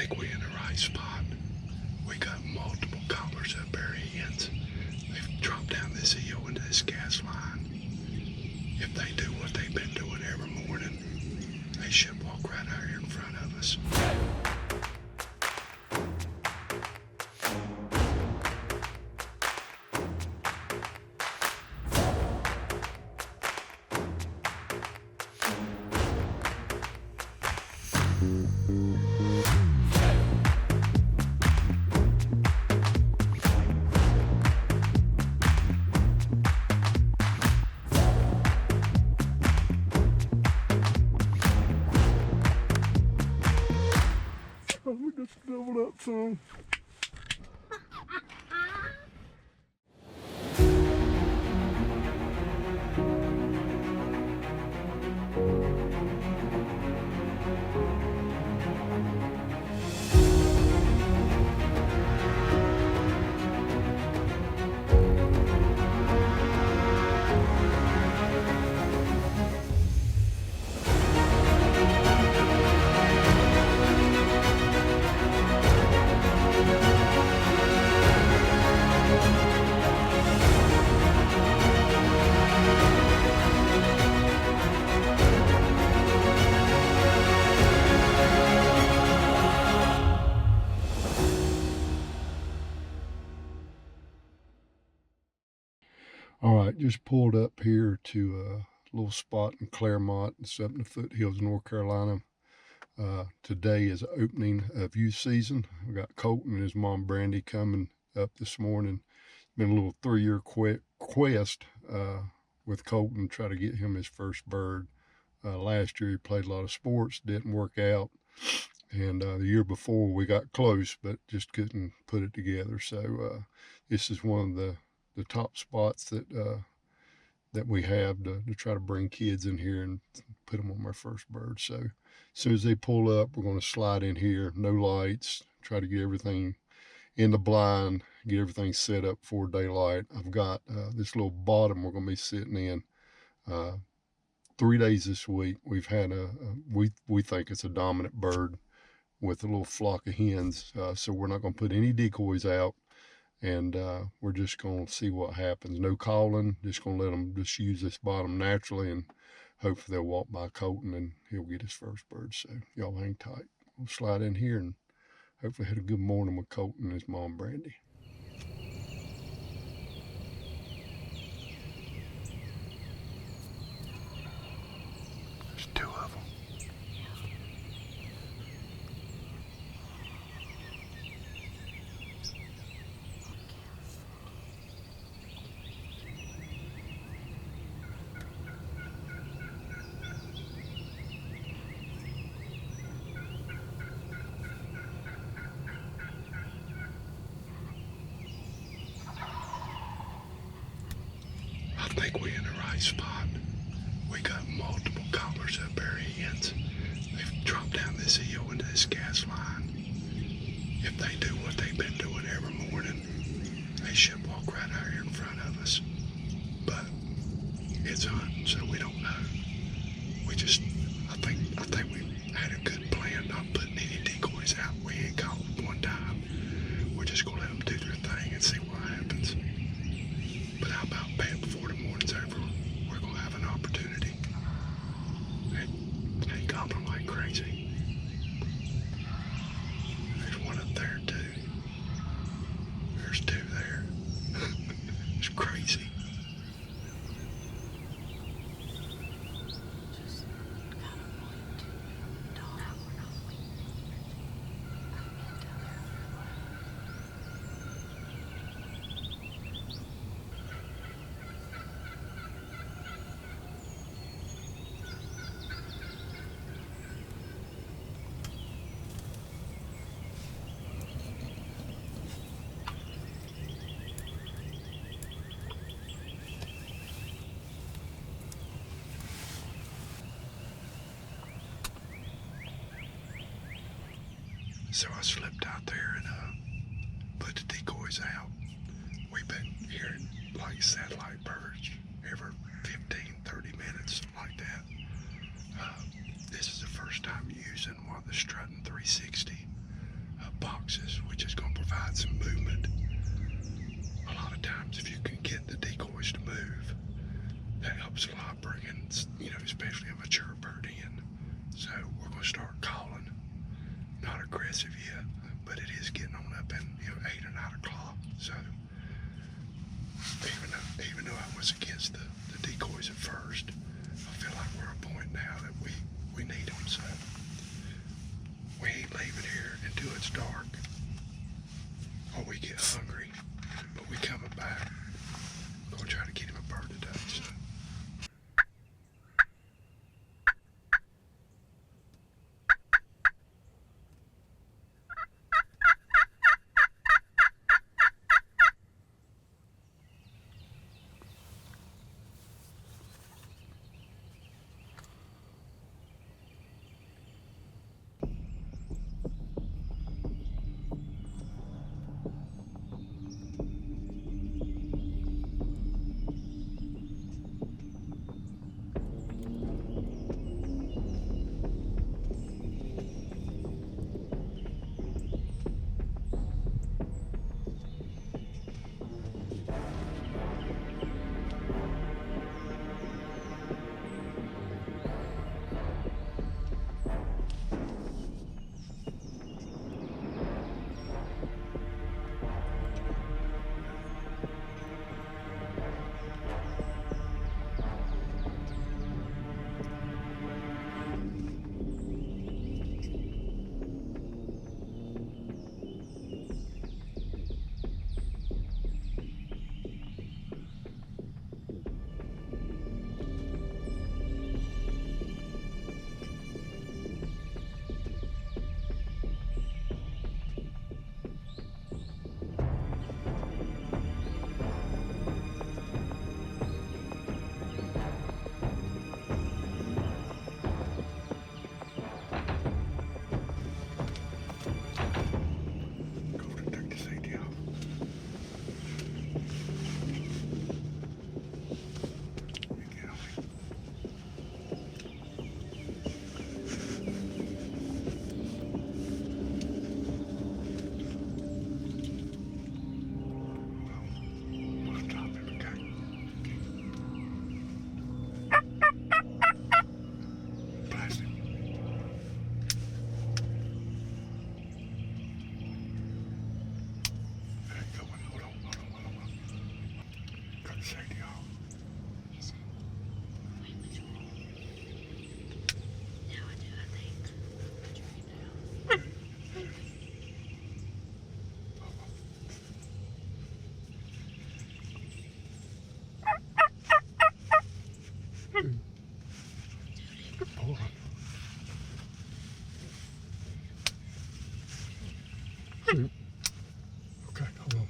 think we're in the right spot. We got multiple callers up our ends. They've dropped down this hill into this gas line. If they do what they've been doing every morning, they should walk right out here in front of us. We just doubled up some. All right, just pulled up here to a little spot in Claremont. It's up in the foothills of North Carolina. Today is opening of youth season. We got Colton and his mom Brandy coming up this morning. Been a little 3-year quest with Colton to try to get him his first bird. Last year he played a lot of sports, didn't work out. And the year before we got close, but just couldn't put it together. So this is one of the top spots that we have to try to bring kids in here and put them on my first bird. So as soon as they pull up, we're going to slide in here, no lights, try to get everything in the blind, get everything set up for daylight. I've got this little bottom we're going to be sitting in 3 days this week. We've had we think it's a dominant bird with a little flock of hens. So we're not going to put any decoys out. And we're just going to see what happens. No calling, just going to let them just use this bottom naturally, and hopefully they'll walk by Colton and he'll get his first bird. So y'all hang tight. We'll slide in here and hopefully have a good morning with Colton and his mom Brandy. There's 2 of them. I think we're in the right spot. We got multiple callers up our ends. They've dropped down this hill into this gas line. If they do what they've been doing every morning, they should walk right out here in front of us. But it's hunting, so we don't know. I think we had a good plan, not putting any decoys out. We ain't called one time. We're just gonna let them do their thing and see what happens. But how about bed before the morning's over? We're gonna have an opportunity. They gobbling like crazy. There's one up there too. There's 2 there. It's crazy. So I slipped out there and put the decoys out. We've been hearing like satellite birds every 15, 30 minutes, like that. This is the first time using one of the Strutt'n 360. aggressive yet, but it is getting on up in 8 or 9 o'clock. So even though I was against the decoys at first, I feel like we're at a point now that we need them. So we ain't leaving here until it's dark or we get hungry. But we coming back. We're gonna try to get him a bird today. So. Okay, hold on.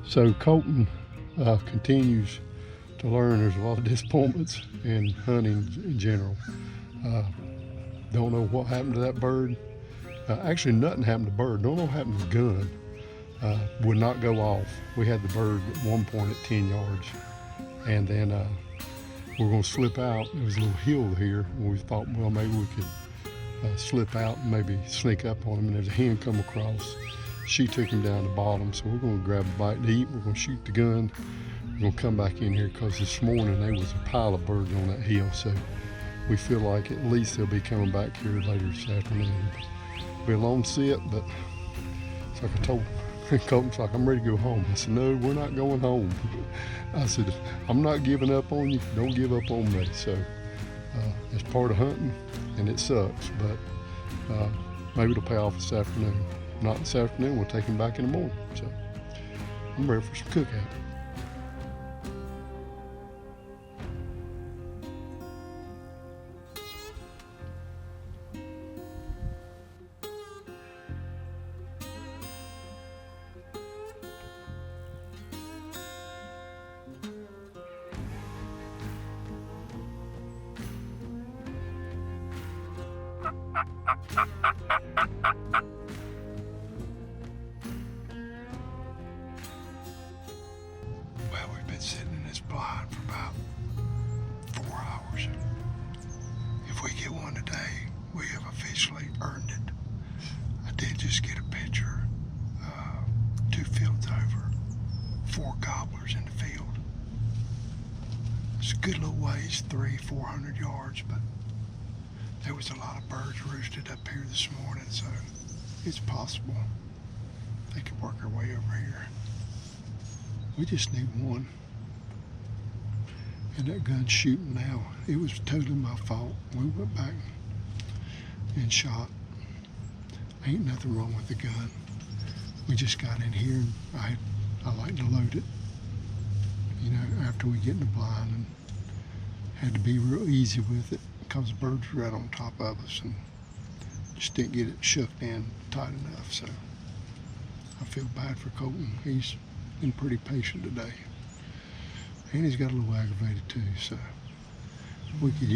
So Colton continues to learn. There's a lot of disappointments in hunting in general. Don't know what happened to that bird. Actually, nothing happened to the bird. Don't know what happened to the gun. Would not go off. We had the bird at one point at 10 yards, and then we were going to slip out. There was a little hill here, and we thought, well, maybe we could slip out and maybe sneak up on him. And there's a hen come across. She took him down the bottom, so we're going to grab a bite to eat. We're going to shoot the gun. We're going to come back in here because this morning there was a pile of birds on that hill, so we feel like at least they'll be coming back here later this afternoon. Be a long sit, but it's like I told Colton's like, I'm ready to go home. I said, no, we're not going home. I said, I'm not giving up on you. Don't give up on me. So it's part of hunting, and it sucks, but maybe it'll pay off this afternoon. Not this afternoon, we'll take him back in the morning. So I'm ready for some cookout. Well, we've been sitting in this blind for about 4 hours. If we get one today, we have officially earned it. I did just get a picture, 2 fields over, 4 gobblers in the field. It's a good little ways, 400 yards, but there was a lot of birds roosted up here this morning, so it's possible they could work their way over here. We just need one. And that gun's shooting now. It was totally my fault. We went back and shot. Ain't nothing wrong with the gun. We just got in here and I like to load it, you know, after we get in the blind, and had to be real easy with it because the birds were right on top of us and just didn't get it shoved in tight enough. So I feel bad for Colton. He's been pretty patient today. And he's got a little aggravated too, so we could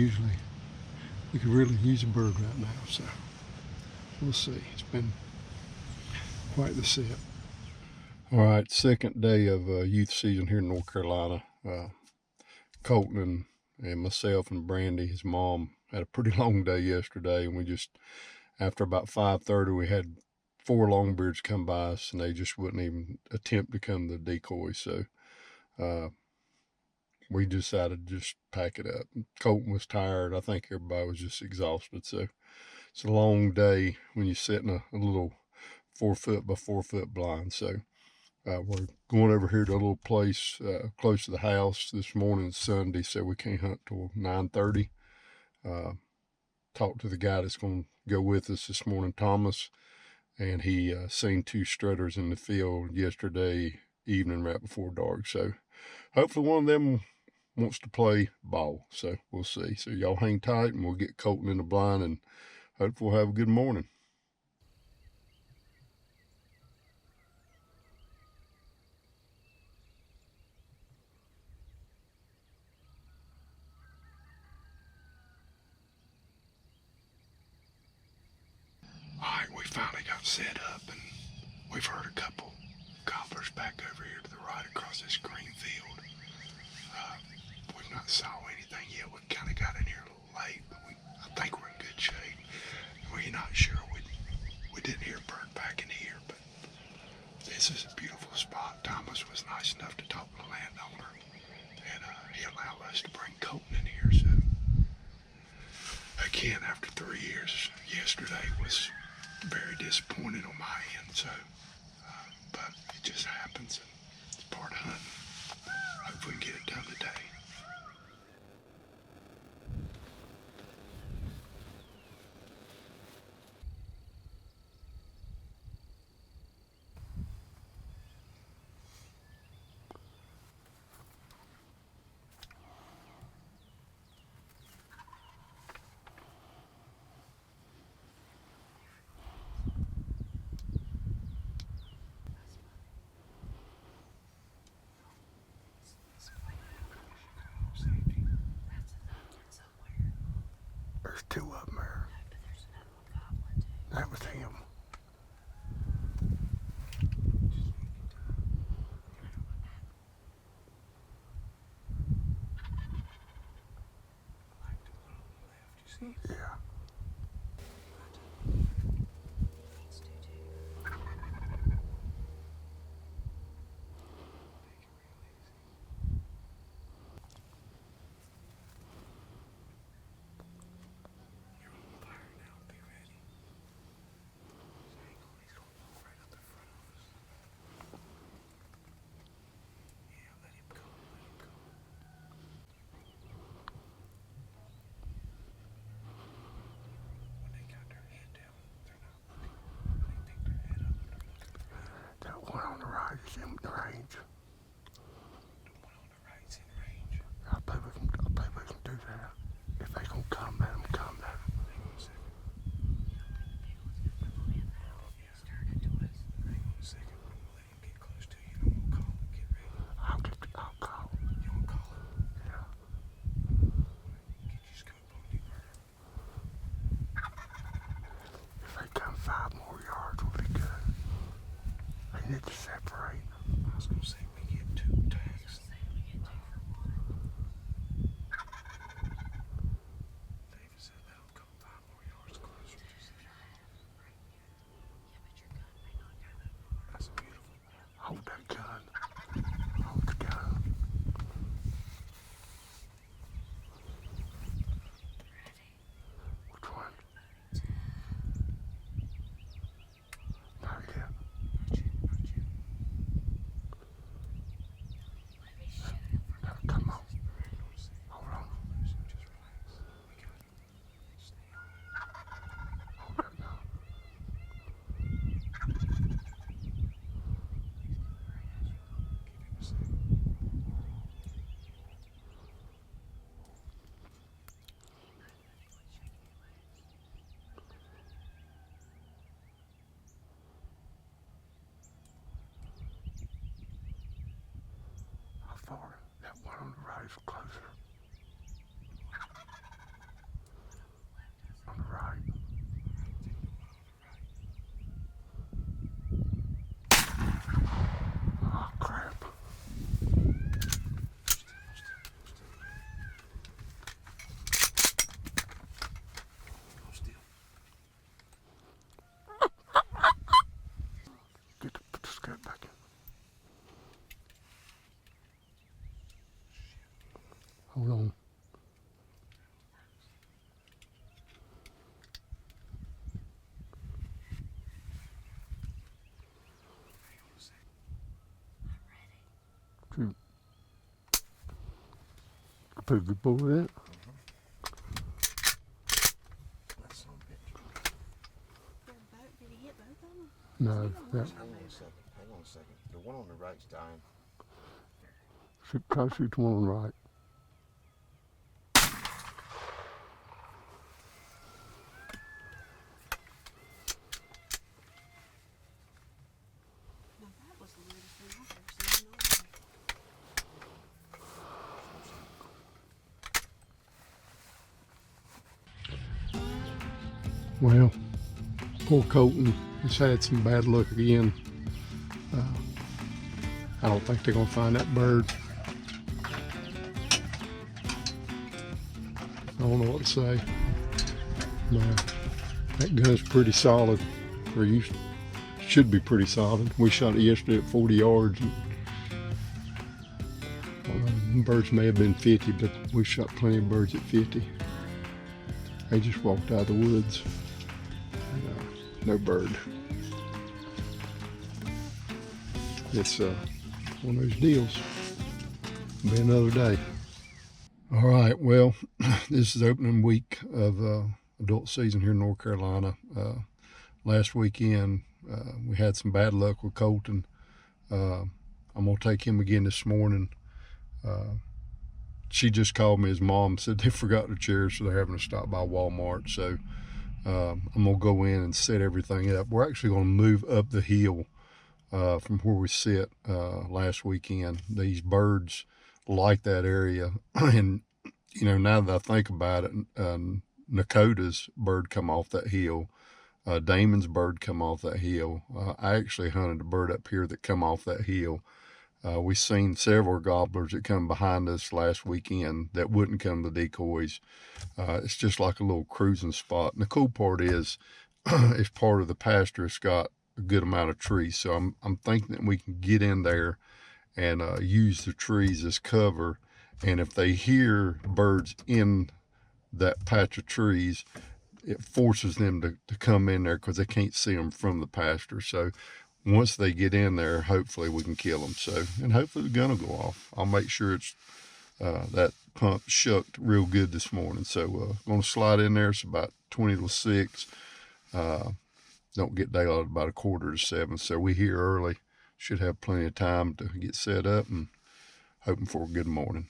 really use a bird right now, so we'll see. It's been quite the set. All right, second day of youth season here in North Carolina. Colton and myself and Brandy, his mom, had a pretty long day yesterday, and we just, after about 5:30, we had 4 longbeards come by us, and they just wouldn't even attempt to come to the decoy, so we decided to just pack it up. Colton was tired. I think everybody was just exhausted. So it's a long day when you sit in a little 4-foot by 4-foot blind. So we're going over here to a little place close to the house this morning. Sunday, so we can't hunt till 9:30. Talked to the guy that's going to go with us this morning, Thomas, and he seen 2 strutters in the field yesterday evening right before dark. So hopefully one of them wants to play ball, so we'll see. So y'all hang tight, and we'll get Colton in the blind, and hopefully we'll have a good morning. All right, we finally got set up, and we've heard a couple gobblers back over here to the right across this green field. We've not saw anything yet. We kind of got in here a little late, but I think we're in good shape. We're not sure. We didn't hear a bird back in here, but this is a beautiful spot. Thomas was nice enough to talk to the landowner, and he allowed us to bring Colton in here. So again, after 3 years, yesterday was very disappointing on my end. So, but it just happens. It's part of hunting. Hope we can get it done today. There's 2 of them there. That was him. Yeah. it to separate. I was gonna say we get 2 tags. David said that'll come 5 more yards closer. That's beautiful. Hold that gun. Hold the gun. Which one? Not yet. Come on. Hold on. Hold that gun. How far? That one on the right is closer. On the right. Oh, crap. Put the scope back in. Hold on. Shoot. I put a good ball with it. Did he hit both of them? No, that Hang on a second. Hang on a second. The one on the right's dying. try to shoot the one on the right. Now that was the weirdest thing I've ever seen in my life. Well, poor Colton has had some bad luck again. I don't think they're gonna find that bird. I don't know what to say. That gun's pretty solid, or you should be pretty solid. We shot it yesterday at 40 yards. And, birds may have been 50, but we shot plenty of birds at 50. They just walked out of the woods. No bird. It's one of those deals. Be another day. All right, well, this is opening week of adult season here in North Carolina. Last weekend, we had some bad luck with Colton. I'm gonna take him again this morning. She just called me. His mom said they forgot their chairs, so they're having to stop by Walmart. So I'm gonna go in and set everything up. We're actually gonna move up the hill from where we sit last weekend. These birds like that area, and you know, now that I think about it, Nakota's bird come off that hill. Damon's bird come off that hill. I actually hunted a bird up here that come off that hill. We seen several gobblers that come behind us last weekend that wouldn't come to decoys. It's just like a little cruising spot. And the cool part is, it's part of the pasture. It's got a good amount of trees. So I'm thinking that we can get in there and use the trees as cover. And if they hear birds in that patch of trees, it forces them to come in there because they can't see them from the pasture. So once they get in there, hopefully we can kill them. So, and hopefully the gun will go off. I'll make sure it's that pump shucked real good this morning. So going to slide in there. It's about 20 to 6. Don't get daylight about 6:45. So we here early. Should have plenty of time to get set up and hoping for a good morning.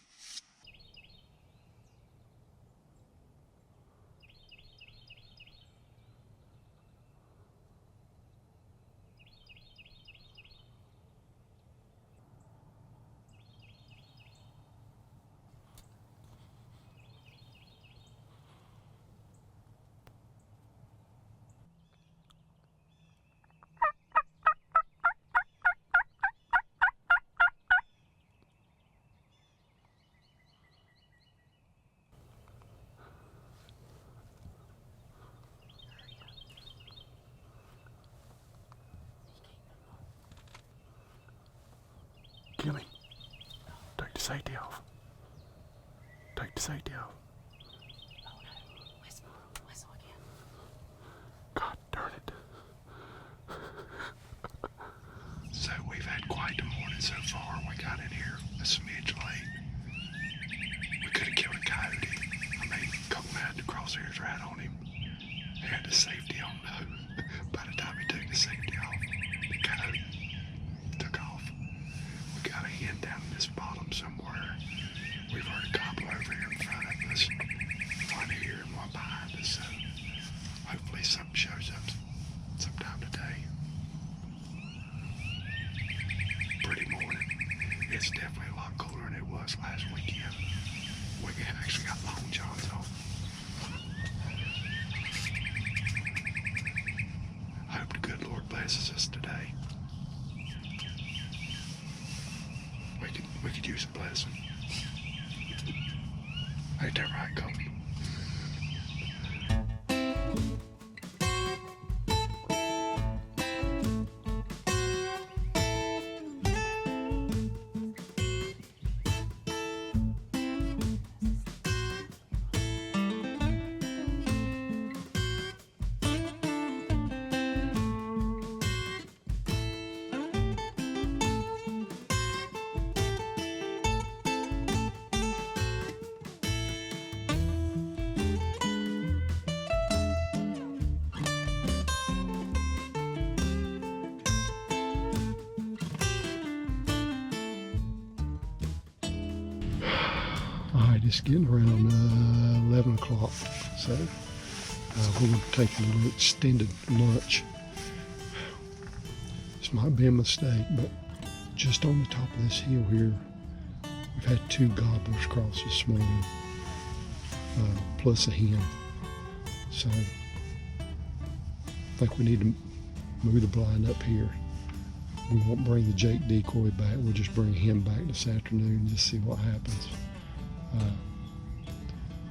safety off. Take the safety off. Oh no. Whistle. Whistle again. God darn it. So we've had quite the morning so far. We got in here a smidge late. We could have killed a coyote. I mean, Colton had the crosshairs right on him. He had the safety on though. By the time he took the safety off, the coyote took off. We got a hen down in this bottom somewhere. We've heard a gobbler over here in front of us. One here and one behind us. So hopefully something shows up sometime today. Pretty morning. It's definitely a lot cooler than it was last weekend. We actually got long johns on. I hope the good Lord blesses us today. We could use a blessing. Ain't that right, Colton? All right, it's getting around 11 o'clock, so we're going to take a little extended lunch. This might be a mistake, but just on the top of this hill here, we've had 2 gobblers cross this morning, plus a hen. So I think we need to move the blind up here. We won't bring the Jake decoy back. We'll just bring him back this afternoon and just see what happens.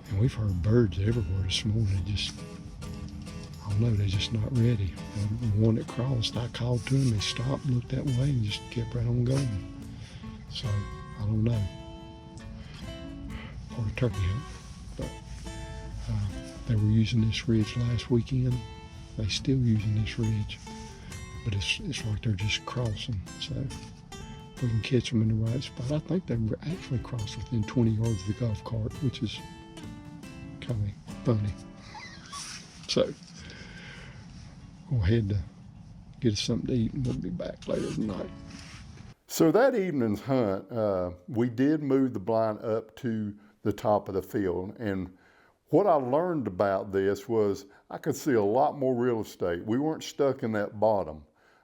And we've heard birds everywhere this morning. Just, I don't know, they're just not ready. The one that crossed, I called to him, he stopped, looked that way, and just kept right on going. So, I don't know. Or a turkey hunt. But they were using this ridge last weekend. They're still using this ridge. But it's like they're just crossing. So, if we can catch them in the right spot. I think they were actually crossed within 20 yards of the golf cart, which is kind of funny. So, go ahead to get us something to eat and we'll be back later tonight. So that evening's hunt, we did move the blind up to the top of the field. And what I learned about this was I could see a lot more real estate. We weren't stuck in that bottom.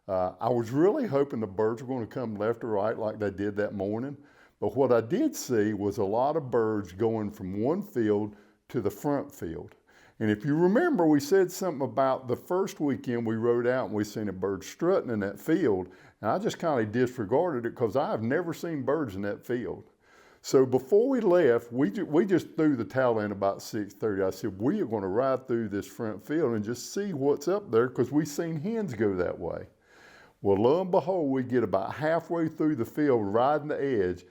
I was really hoping the birds were going to come left or right like they did that morning. But what I did see was a lot of birds going from one field to the front field. And if you remember, we said something about the first weekend we rode out and we seen a bird strutting in that field. And I just kind of disregarded it because I've never seen birds in that field. So before we left, we just threw the towel in about 6:30. I said, we are going to ride through this front field and just see what's up there because we've seen hens go that way. Well, lo and behold, we get about halfway through the field riding the edge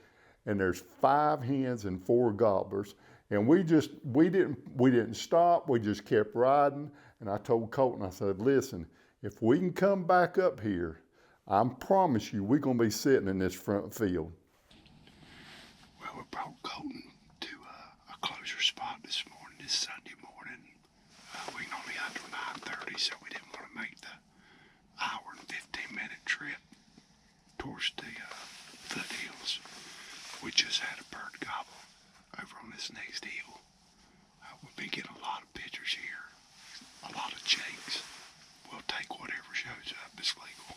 and there's 5 hens and 4 gobblers. And we didn't stop, we just kept riding. And I told Colton, I said, listen, if we can come back up here, I promise you we're gonna be sitting in this front field. Well, we brought Colton to a closer spot this morning, this Sunday morning. We can only hunt till 9:30, so we didn't want to make the hour and 15-minute trip towards the foothills. We just had a bird gobble over on this next hill. We've been getting a lot of pictures here, a lot of jakes. We'll take whatever shows up. It's legal.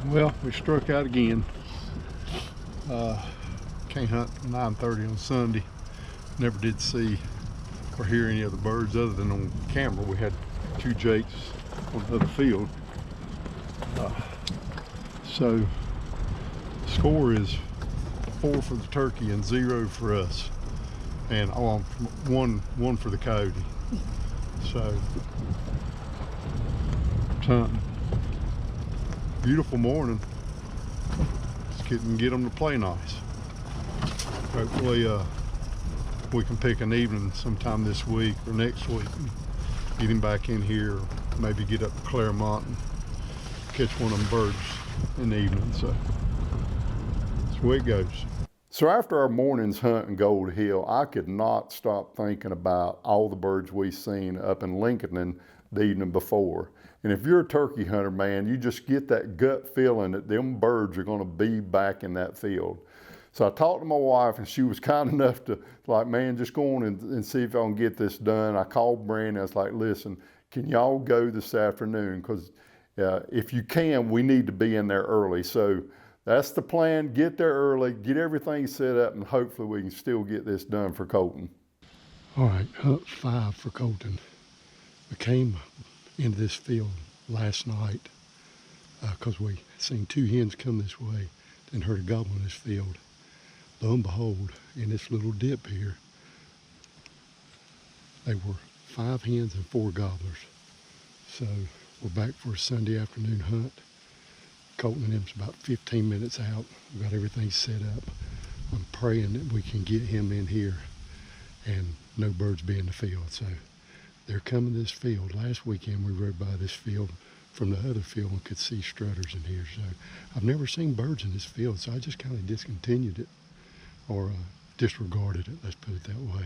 Well, we struck out again. Can't hunt 9:30 on Sunday. Never did see or hear any other birds other than on camera. We had 2 jakes on the other field. So the score is 4 for the turkey and 0 for us, and one for the coyote. So hunting. Beautiful morning. Just get them to play nice. Hopefully we can pick an evening sometime this week or next week and get him back in here, or maybe get up to Claremont and catch one of them birds in the evening. So that's the way it goes. So after our morning's hunt in Gold Hill, I could not stop thinking about all the birds we seen up in Lincoln the evening before. And if you're a turkey hunter, man, you just get that gut feeling that them birds are gonna be back in that field. So I talked to my wife, and she was kind enough to, like, man, just go on and see if I can get this done. I called Brandon. I was like, listen, can y'all go this afternoon? Because if you can, we need to be in there early. So that's the plan. Get there early, get everything set up, and hopefully we can still get this done for Colton. All right, hunt 5 for Colton. We came into this field last night because we seen 2 hens come this way and heard a gobble in this field. Lo and behold, in this little dip here, they were 5 hens and 4 gobblers. So we're back for a Sunday afternoon hunt. Colton and them's about 15 minutes out. We've got everything set up. I'm praying that we can get him in here and no birds be in the field. So they're coming to this field. Last weekend we rode by this field from the other field and could see strutters in here. So I've never seen birds in this field, so I just kind of discontinued it, or disregarded it, let's put it that way.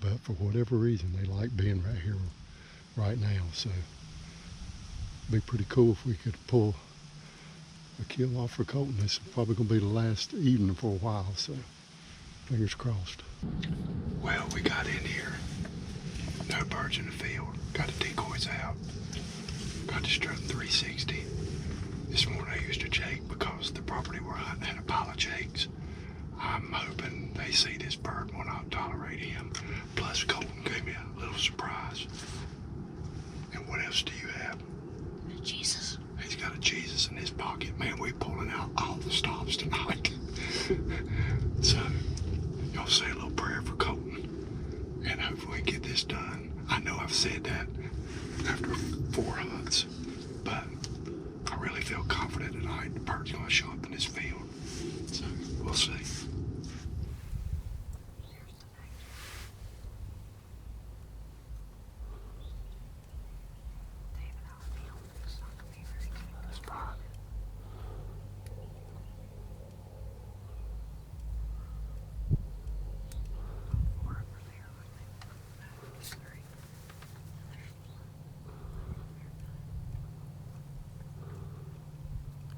But for whatever reason, they like being right here right now. So it'd be pretty cool if we could pull a kill off for Colton. This is probably gonna be the last evening for a while, so fingers crossed. Well, we got in here. No birds in the field. Got the decoys out. Got the Strutt'n 360. This morning I used a jake because the property we're hunting had a pile of jakes. I'm hoping they see this bird will not tolerate him. Plus, Colton gave me a little surprise. And what else do you have? Jesus. He's got a Jesus in his pocket. Man, we're pulling out all the stops tonight. So, y'all say a little prayer for Colton. And hopefully get this done. I know I've said that after 4 hunts, but I really feel confident tonight the bird's gonna show up in this field. So, we'll see. That's fine.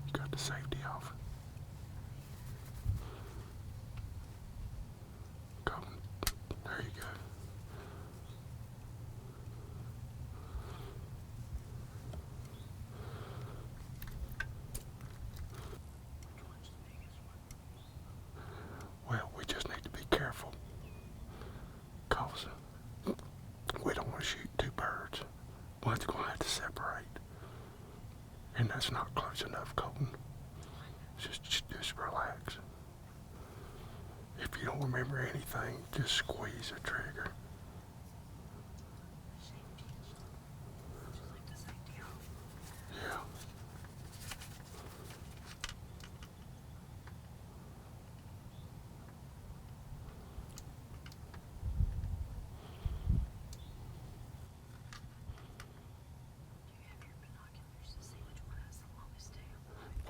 You got the safety off. Come. There you go. Well, we just need to be careful, cause we don't want to shoot 2 birds. One's going to have to separate, and that's not close enough, Colton. Just relax. If you don't remember anything, just squeeze the trigger. Yeah.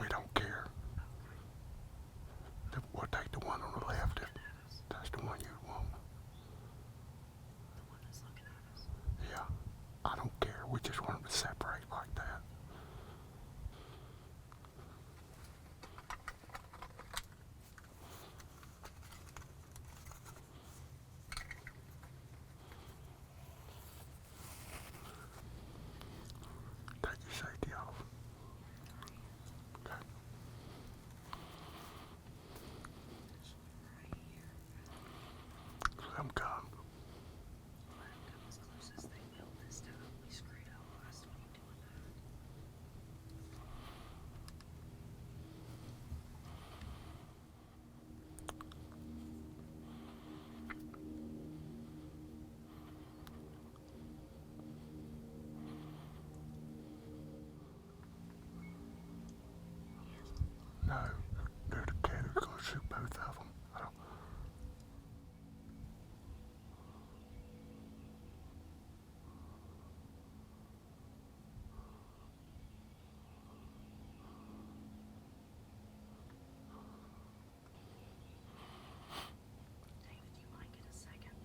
We don't care. We'll take the one on the left if that's the one you want. them come. That was the closest they built this time. We screwed up last week doing that. No, they're the cat who's gonna shoot both of them. I don't. David, you might get a second.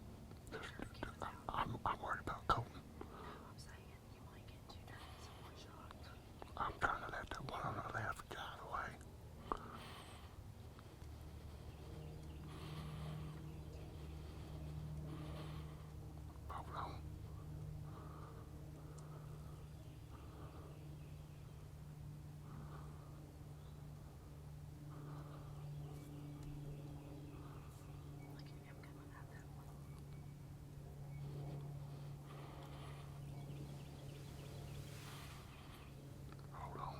I'm worried about Colton. No, I'm saying you might get 2 turkeys in one shot. I'm trying to let that one on the left get out of the way. Hold on. Look at him coming at that one. Hold on.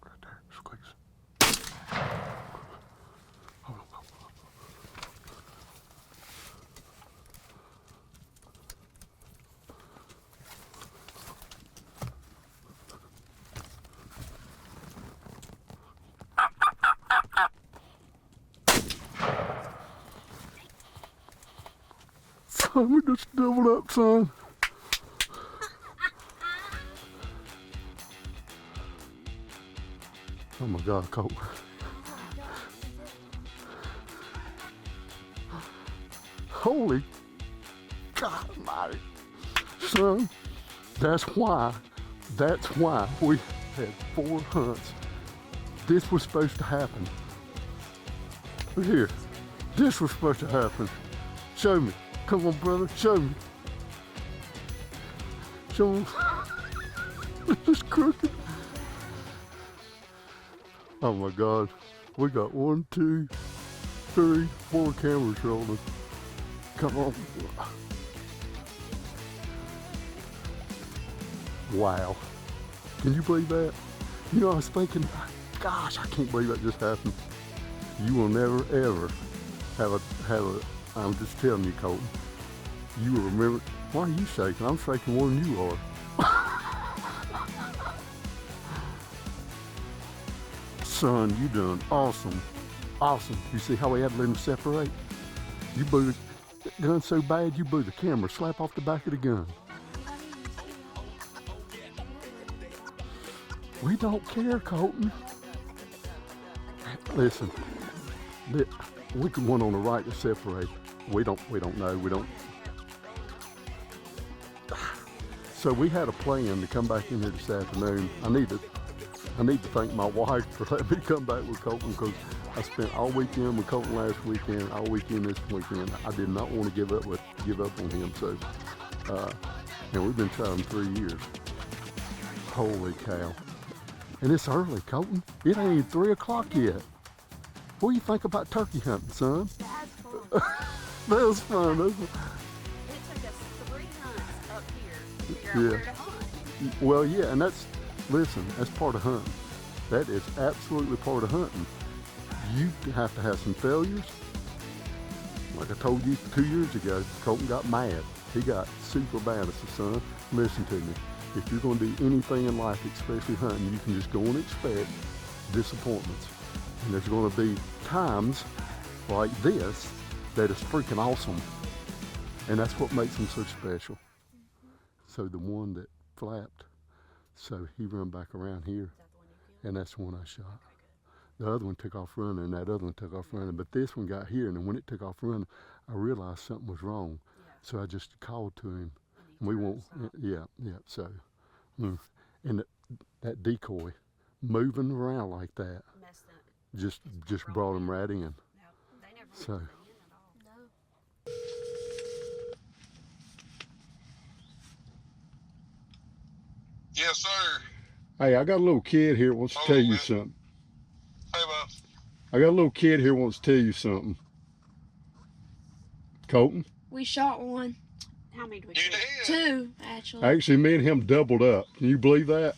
Right there, squeeze. Hold on. Son, we just doubled up, son. Oh my God, Colt. Holy God almighty. Son, that's why we had 4 hunts. This was supposed to happen. Look here. This was supposed to happen. Show me. Come on, brother. Show me. Show me. This is crooked. Oh my God. We got 1, 2, 3, 4 cameras rolling. Come on. Wow. Can you believe that? You know, I was thinking, gosh, I can't believe that just happened. You will never ever have a, I'm just telling you, Colton, you will remember. Why are you shaking? I'm shaking more than you are. Son, you done awesome. Awesome. You see how we had to let them separate? You blew the gun so bad you blew the camera slap off the back of the gun. We don't care, Colton. Listen, we can one on the right to separate. We don't know. We don't. So we had a plan to come back in here this afternoon. I need to thank my wife for letting me come back with Colton, because I spent all weekend with Colton last weekend, all weekend this weekend. I did not want to give up on him. So, and we've been trying 3 years. Holy cow! And it's early, Colton. It ain't even 3 o'clock yet. What do you think about turkey hunting, son? That's fun. That was fun. It took us 3 hunts up here to figure out Yeah. where to hunt. Well, yeah, and that's part of hunting. That is absolutely part of hunting. You have to have some failures. Like I told you 2 years ago, Colton got mad. He got super bad. I said, son, listen to me. If you're going to do anything in life, especially hunting, you can just go and expect disappointments. And there's going to be times like this that is freaking awesome. And that's what makes them so special. So the one that flapped, so he run back around here, Is that the one you killed? and that's the one I shot. Okay, good. The other one took off running, and that other one took off running. But this one got here, and when it took off running, I realized something was wrong. Yeah. So I just called to him. And he And we turned won't, and stopped. yeah. So, and that decoy moving around like that. Messed up. Just brought them right in. No, they never So. went in at all. No. Yes, sir. Hey, I got a little kid here wants to Hold tell on, you man. something. Hey, Bob. I got a little kid here wants to tell you something. Colton? We shot one. How many do we You shoot? did? 2, actually. Actually, me and him doubled up. Can you believe that?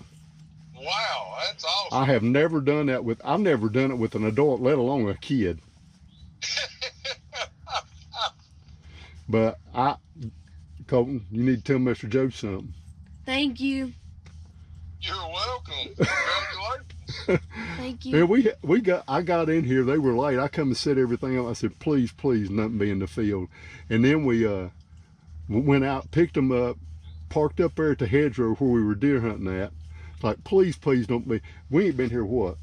Wow, that's awesome. I have never done that with, I've never done it with an adult, let alone a kid. But Colton, you need to tell Mr. Joe something. Thank you. You're welcome. Congratulations. Thank Yeah, you. I got in here, they were late. I come and set everything up. I said, please, nothing be in the field. And then we went out, picked them up, parked up there at the hedgerow where we were deer hunting at. It's like, please don't be. We ain't been here, what?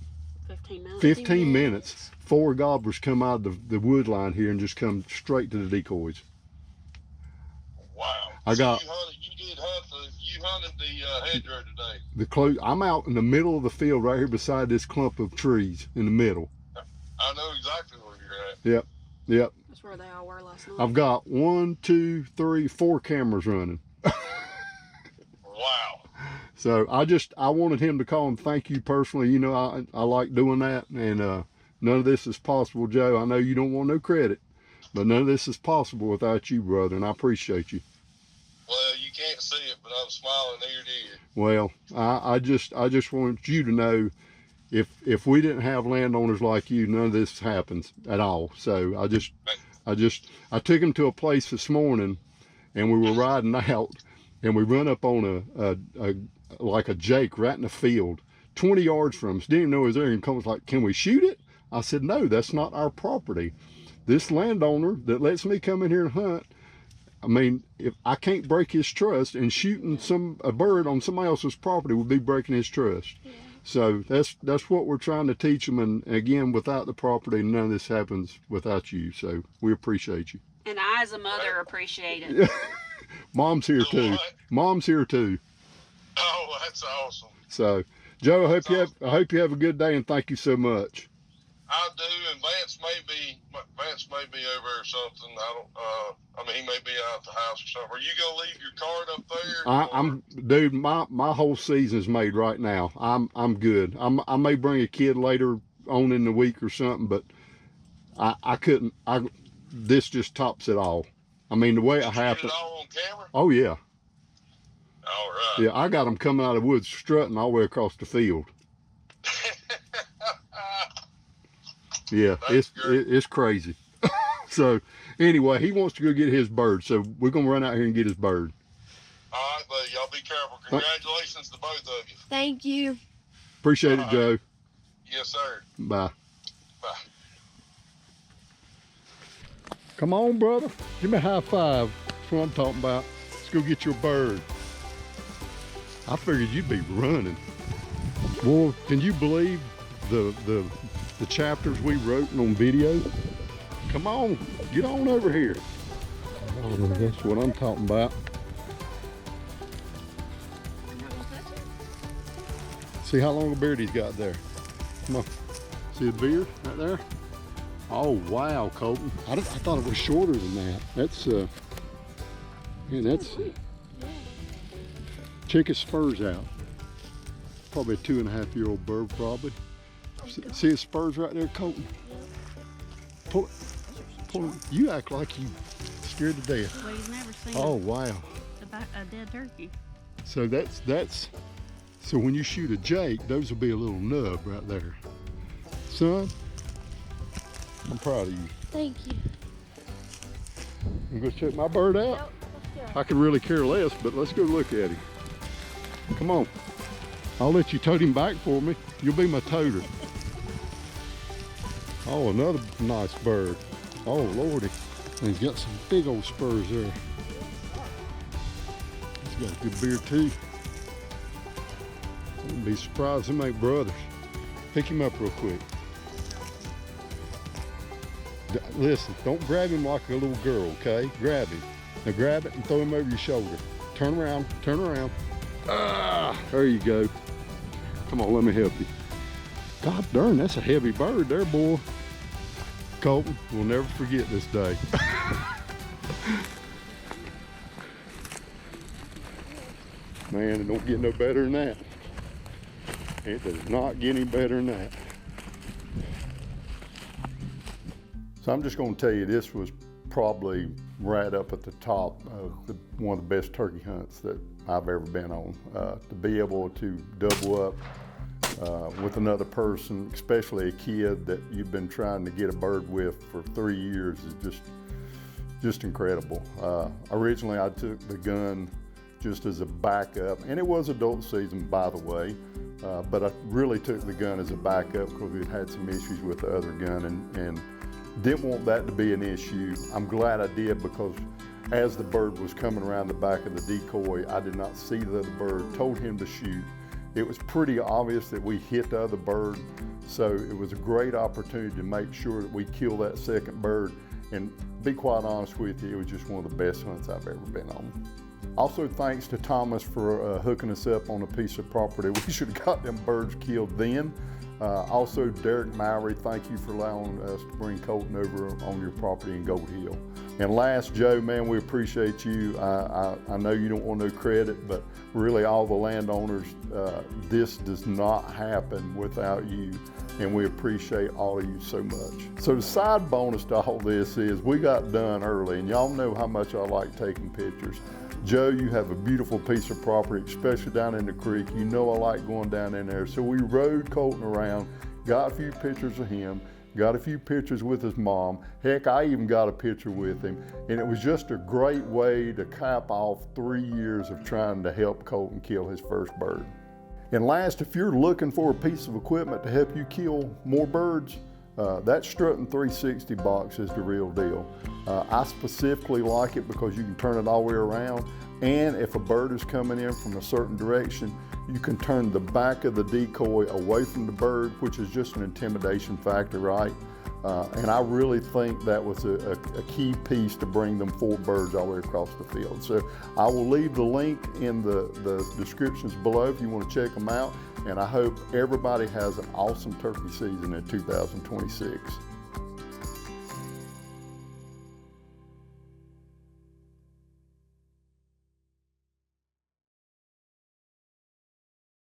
15 minutes. 15 minutes. 4 gobblers come out of the wood line here and just come straight to the decoys. Wow. I got- You hunted the hedgerow today. I'm out in the middle of the field right here beside this clump of trees in the middle. I know exactly where you're at. Yep. That's where they all were last night. I've got 1, 2, 3, 4 cameras running. Wow. So I wanted him to call and thank you personally. You know, I like doing that, and none of this is possible, Joe. I know you don't want no credit, but none of this is possible without you, brother, and I appreciate you. Well, you can't see it, but I'm smiling ear to ear. Well, I just want you to know, if we didn't have landowners like you, none of this happens at all. So I took him to a place this morning, and we were riding out, and we run up on a jake right in the field, 20 yards from us. Didn't even know it was there, and comes like, can we shoot it? I said, no, that's not our property. This landowner that lets me come in here and hunt, I mean, if I can't break his trust, and shooting a bird on somebody else's property would be breaking his trust. Yeah. So that's what we're trying to teach them. And again, without the property, none of this happens without you. So we appreciate you. And I, as a mother, appreciate it. Mom's here too. What? Mom's here too. Oh, that's awesome. So, Joe, I hope you have a good day, and thank you so much. I do, and Vance may be over or something. I mean, he may be out at the house or something. Are you gonna leave your card up there? Dude, my whole season's made right now. I'm good. I may bring a kid later on in the week or something, but I couldn't. This just tops it all. I mean, the way it Did you get happened. it all on camera? Oh yeah, All right. yeah. I got them coming out of the woods, strutting all the way across the field. Yeah, it's crazy. So anyway, he wants to go get his bird, so we're gonna run out here and get his bird. All right, buddy. Y'all be careful. Congratulations to both of you. Thank you. Appreciate it, Joe. Yes, sir. Bye. Bye. Come on, brother. Give me a high five. That's what I'm talking about. Let's go get your bird. I figured you'd be running. Well, can you believe the chapters we wrote on video? Come on, get on over here. Oh, that's what I'm talking about. See how long a beard he's got there. Come on. See the beard right there? Oh, wow, Colton. I thought it was shorter than that. That's, man, that's, check his spurs out. Probably a 2.5-year-old bird, probably. See his spurs right there, Colton? Pull it. You act like you scared to death. Well, you've never seen Oh, wow. a dead turkey. So so when you shoot a jake, those will be a little nub right there. Son, I'm proud of you. Thank you. I'm gonna check my bird out. Nope, let's go. I could really care less, but let's go look at him. Come on. I'll let you tote him back for me. You'll be my toter. Oh, another nice bird. Oh, Lordy. And he's got some big old spurs there. He's got a good beard too. Wouldn't be surprised they make brothers. Pick him up real quick. Listen, don't grab him like a little girl, okay? Grab him. Now grab it and throw him over your shoulder. Turn around, turn around. Ah, there you go. Come on, let me help you. God darn, that's a heavy bird there, boy. Colton, we'll never forget this day. Man, it don't get no better than that. It does not get any better than that. So I'm just going to tell you, this was probably right up at the top of one of the best turkey hunts that I've ever been on. To be able to double up with another person, especially a kid that you've been trying to get a bird with for 3 years, is just incredible. Originally, I took the gun just as a backup, and it was adult season, by the way, but I really took the gun as a backup because we'd had some issues with the other gun and didn't want that to be an issue. I'm glad I did, because as the bird was coming around the back of the decoy, I did not see the other bird, told him to shoot. It was pretty obvious that we hit the other bird, so it was a great opportunity to make sure that we kill that second bird. And be quite honest with you, it was just one of the best hunts I've ever been on. Also, thanks to Thomas for hooking us up on a piece of property. We should have got them birds killed then. Also, Derek Mowry, thank you for allowing us to bring Colton over on your property in Gold Hill. And last, Joe, man, we appreciate you. I know you don't want no credit, but really all the landowners, this does not happen without you, and we appreciate all of you so much. So the side bonus to all this is we got done early, and y'all know how much I like taking pictures. Joe, you have a beautiful piece of property, especially down in the creek. You know I like going down in there. So we rode Colton around, got a few pictures of him, got a few pictures with his mom. Heck, I even got a picture with him. And it was just a great way to cap off 3 years of trying to help Colton kill his first bird. And last, if you're looking for a piece of equipment to help you kill more birds, that Strutt'n 360 box is the real deal. I specifically like it because you can turn it all the way around, and if a bird is coming in from a certain direction, you can turn the back of the decoy away from the bird, which is just an intimidation factor, right? And I really think that was a key piece to bring them 4 birds all the way across the field. So I will leave the link in the descriptions below if you want to check them out. And I hope everybody has an awesome turkey season in 2026.